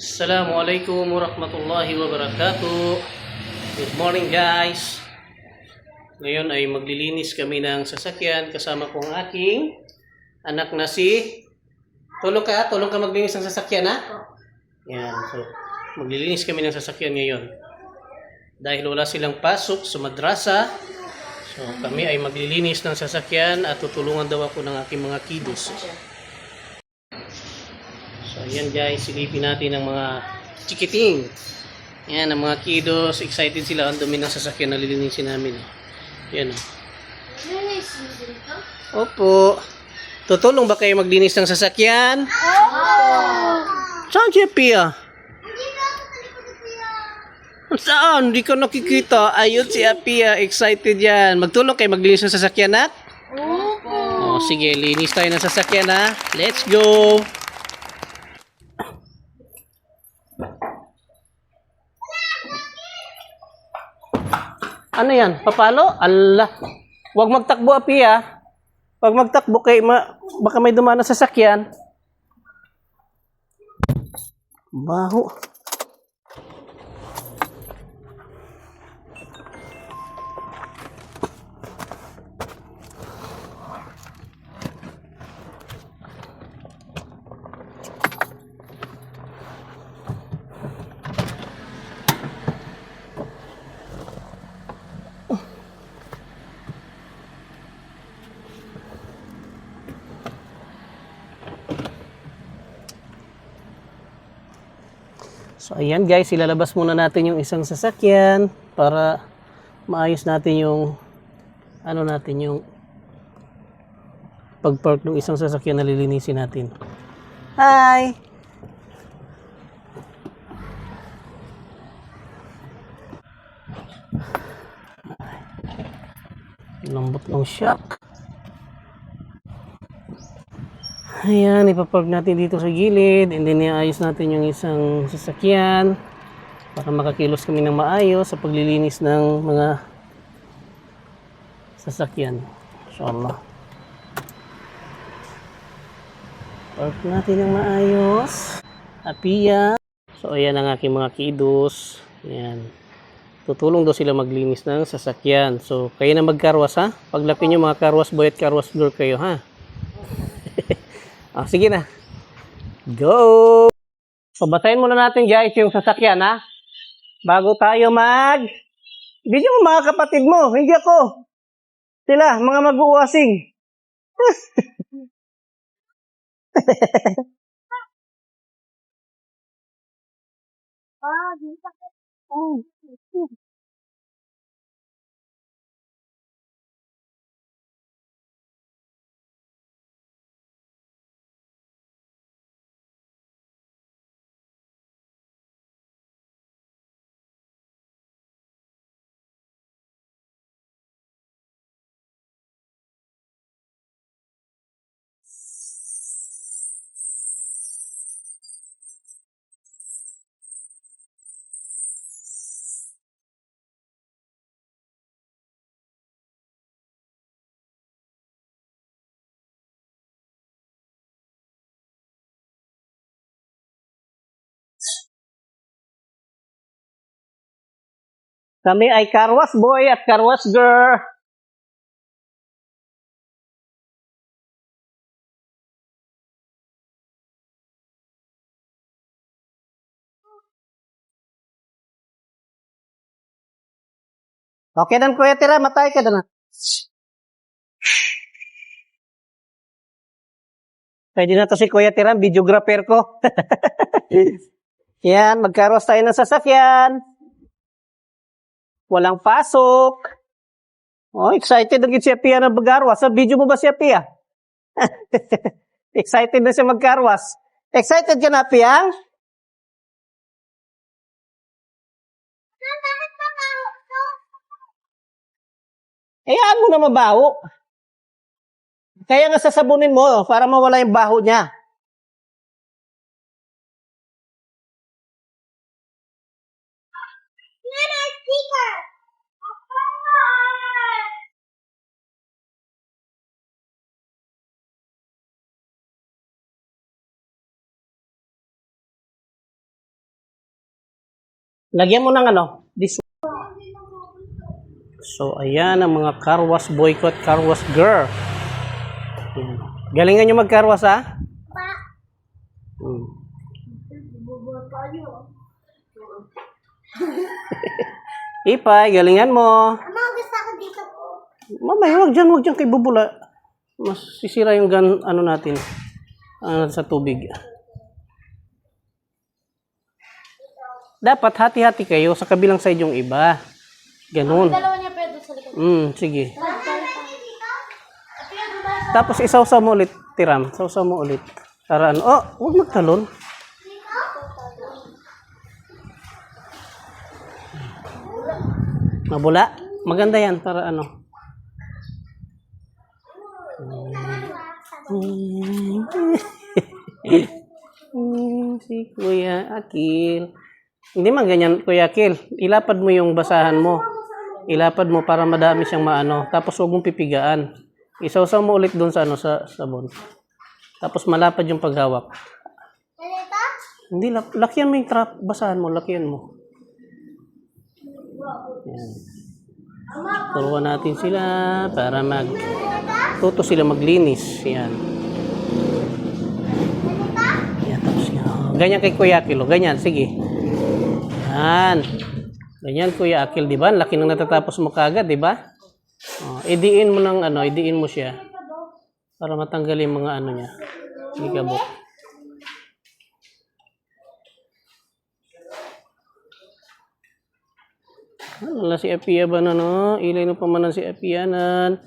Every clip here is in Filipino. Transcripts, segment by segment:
Assalamualaikum warahmatullahi wabarakatuh. Good morning guys. Ngayon ay maglilinis kami ng sasakyan kasama ko ang aking anak na si... Tulong ka maglinis ng sasakyan ha? Yan. So, maglilinis kami ng sasakyan ngayon. Dahil wala silang pasok sa madrasa. So kami ay maglilinis ng sasakyan at tutulungan daw ako ng aking mga kiddos. So ayan guys, silipin natin ang mga chikiting. Ayan ang mga kiddos, excited sila ang dumi ng sasakyan na lilinisin namin. Ayan o. Opo. Tutulong ba kayo maglinis ng sasakyan? Saan siya Pia? Saan? Hindi ko nakikita. Ayun si Pia, excited yan. Magtulong kayo maglinis ng sasakyan na? Opo. Sige, linis tayo ng sasakyan ha. Let's go! Ano yan? Papalo? Allah. Huwag magtakbo, Pia. Pag magtakbo kay baka may dumaan na sasakyan. Baho. So ayan guys, ilalabas muna natin yung isang sasakyan para maayos natin yung yung pag-park ng isang sasakyan na lilinisin natin. Hi! Lambot ng shock. Ayan, ipapark natin dito sa gilid and then iayos natin yung isang sasakyan para makakilos kami ng maayos sa paglilinis ng mga sasakyan. Inshallah. Park natin ng maayos. Apia. So ayan ang aking mga kiddos. Ayan. Tutulong daw sila maglinis ng sasakyan. So kayo na magkarwas ha. Paglaki nyo mga karwas boy at karwas girl kayo ha. Sige na. Go! So, basahin muna natin guys yung sasakyan ha. Bago tayo video mo mga kapatid mo, hindi ako. Sila, mga mag-uwasing. Kami ay karwas boy at karwas girl. Okay dan Kuya Tira, matay ka na. Pwede na to si Kuya Tira, videographer ko. Yan, magkarwas tayo ng sasakyan. Walang pasok. Oh, excited na si Pia na magkarwas. Sa video mo ba si Pia? Excited na siya magkarwas. Excited ka na, Pia? Hayaan mo na mabaho. Kaya nga sasabunin mo para mawala yung baho niya. Lagyan mo ng ano, this. So, ayan ang mga car wash boycott, car wash girl. Ayan. Galingan nyo mag-car wash, ha? Ipay, galingan mo. Gusto ko dito po. Mamaya, wag dyan kay bubula. Mas sisira yung ano natin sa tubig. Dapat hati-hati kayo sa kabilang side yung iba. Ganun. Dalawa niya pwede sa likod. Sige. Tapos isawsaw mo ulit, Tiram. Sausaw mo ulit. Para ano? Oh, huwag magtalon. Mabula? Maganda yan para ano. Si Kuya Akil. Hindi man ganyan, Kuya Akil. Ilapad mo yung basahan mo. Ilapad mo para madami siyang maano. Tapos huwag mong pipigaan. Isawsaw mo ulit doon sa ano, sa sabon. Tapos malapad yung paghawak. Hindi, lakyan mo yung basahan mo, lakyan mo. Yan. Turuan natin sila para tuto sila maglinis. Yan. Yan, tapos yan. Ganyan kay Kuya Akil. Ganyan, sige. Yan. Ganyan, Kuya Akil, di ba? Laki nang natatapos mo kagad, di ba? Idiin mo ng ano, idiin mo siya. Para matanggal yung mga ano niya. Likabok. Wala si Apia ba na no? Ilay no pamanan si Apianan.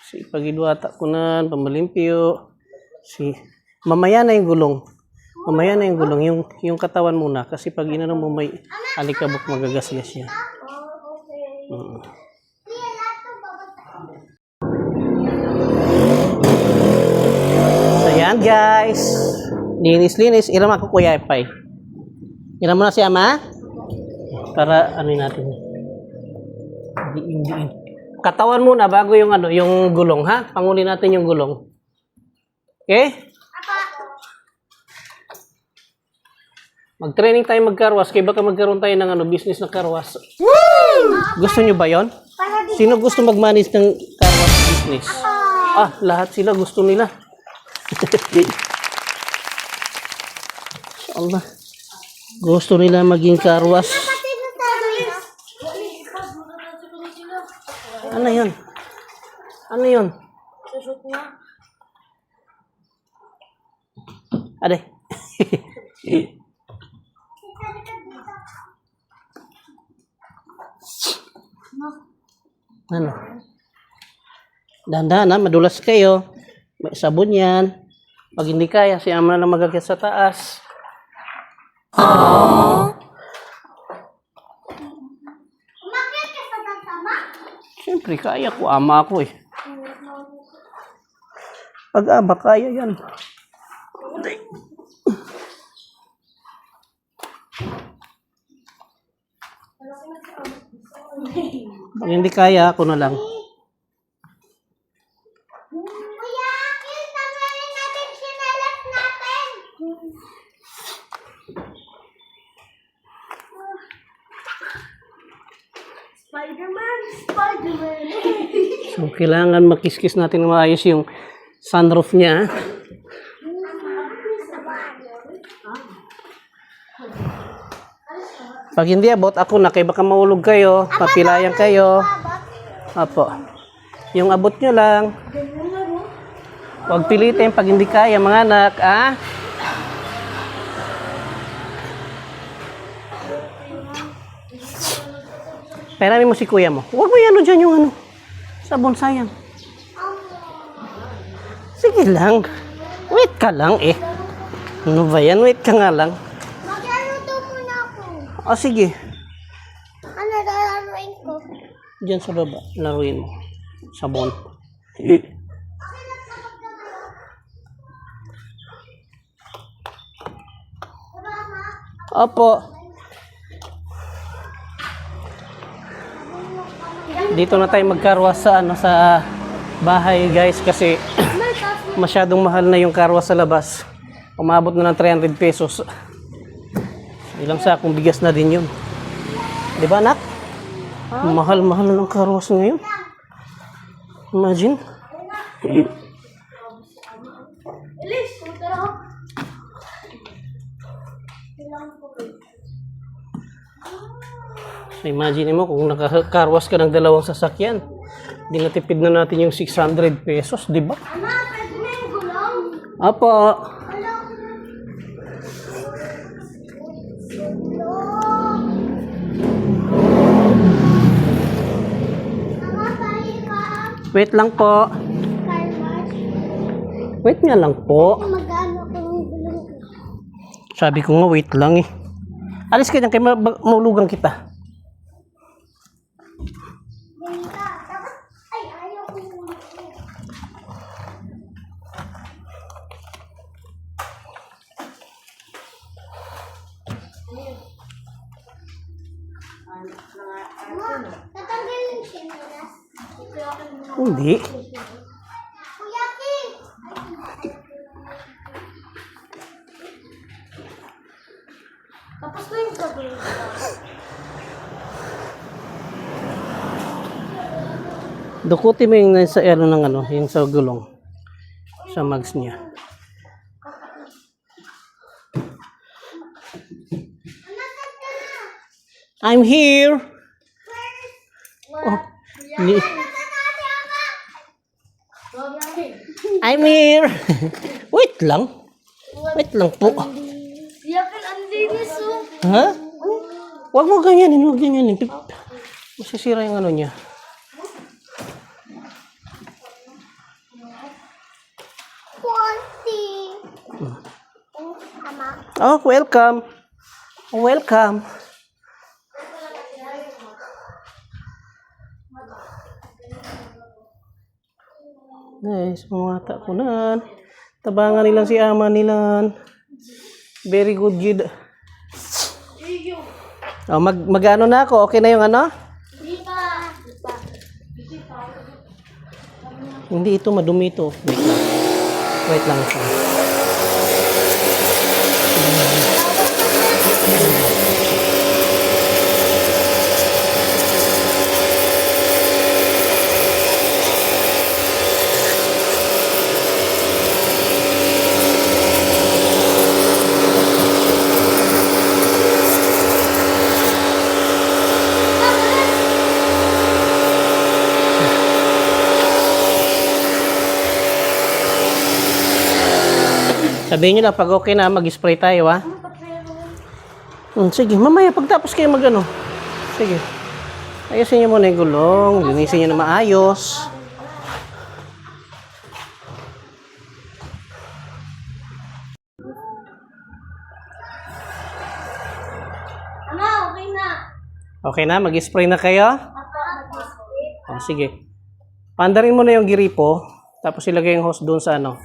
Si Pagidwata ko nan, pamalimpyo. Si mamaya na yung gulong. Mamaya na yung gulong, yung katawan muna kasi pag inano mo may alikabok magagasgas siya. So yan guys. Linis-linis. Iram ako Kuya Epay. Iram mo na si Ama. Para ano natin. Diin. Katawan muna bago yung ano, yung gulong ha. Panguli natin yung gulong. Okay? Mag-training tayo mag-carwash. Kaya baka magkaroon tayo ng ano, business na carwash. Gusto nyo ba yon? Sino gusto mag-manage ng carwash business? Lahat sila gusto nila. Allah. Gusto nila maging carwash. Ano yun? Ano yun? Susot niya. Aday. Ano? Dahan-dahan ha, madulas kayo. May sabon yan. Pag hindi kaya, si Ama na magagat sa taas. Umakyat ka sa tama? Siyempre, kaya ko. Ama ako eh. Pag ama, kaya yan. Pag hindi kaya, ako na lang. Kuya, kita na rin natin sinalas natin. Spider-Man! So, kailangan makiskis natin na maayos yung sunroof niya. Pag hindi abot, ako na. Kaya baka maulog kayo. Papilayan kayo. Apo. Yung abot nyo lang. Huwag pilitin pag hindi kaya, mga anak. Peramin mo si kuya mo. Huwag mo yan dyan yung ano. Sabon, sayang. Sige lang. Wait ka lang eh. Ano ba yan? Wait ka nga lang. Maglaluto muna ako. Sige. Ano lalaruin ko? Diyan sa baba. Laruin mo. Sabon. Opo. Dito na tayo magkarwas sa ano sa bahay guys kasi masyadong mahal na yung karwas sa labas. Umabot na ng 300 pesos. Ilang sakong bigas na din yun. Di ba, anak? Mahal-mahal ng carwash ngayon. Imagine. Elise, tara. So, imagine mo kung naka-carwash ka ng dalawang sasakyan. Di natipid na natin yung 600 pesos, di ba? Ama, pwede na yung gulong. Apo. Mama, tayo ka. Wait lang po. Car wash. Wait nga lang po. Magano kung gulong. Sabi ko nga, wait lang eh. Alis ka dyan, kaya maulugan kita. Ganita. Dapat, ay, ayaw ko yung tatanggal yung sinelas. Hindi. Kuya King! Tapos na yung gagawin ko. Dukutin mo yung sa ano ng ano, yung sa gulong. Sa mags niya. I'm here. Oh, ni I'm here. Wait lang. Wait lang po. Yakin, ang linis oh. Ha? Huwag mo ganyanin, huwag ganyanin. Masisira yung ano niya. Konti. Ama. Oh, welcome. Welcome. Nice, mga takunan. Tabangan nilang si ama nilan. Very good, Jid. Oh, mag-ano na ako? Okay na yung ano? Di pa. Hindi ito, madumi ito. Wait lang. Wait lang. Sabihin nyo na, pag okay na, mag-spray tayo, ha? Sige, mamaya, pagtapos kayo mag-ano. Sige. Ayusin nyo muna yung gulong. Linisin nyo na maayos. Ama, okay na. Okay na, mag-spray na kayo? Apa, Oh, sige. Pandarin mo na yung giripo, tapos ilagay yung hose doon sa ano,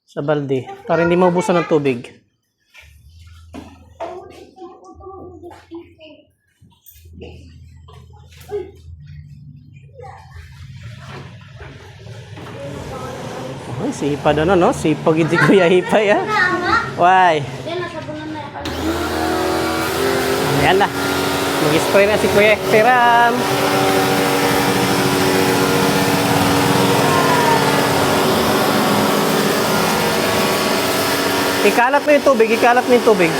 sa balde, para hindi maubusan ng tubig. Oh, sipad ano, no? Sipag hindi ko yahipay, ha? Why? Yan, nasabunan na yan. Ayan na. Mag-spray na si Kuya Ekteram. Ikalat mo yung tubig, ikalat mo yung tubig.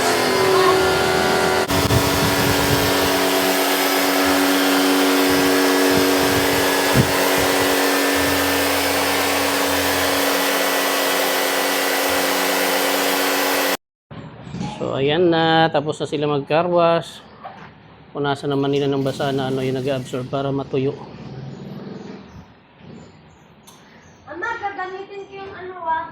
So ayan na, tapos na sila mag-car wash. Punasan naman nila ng basa na ano yung nag-absorb para matuyo. Ama, gagamitin ko yung ano ah.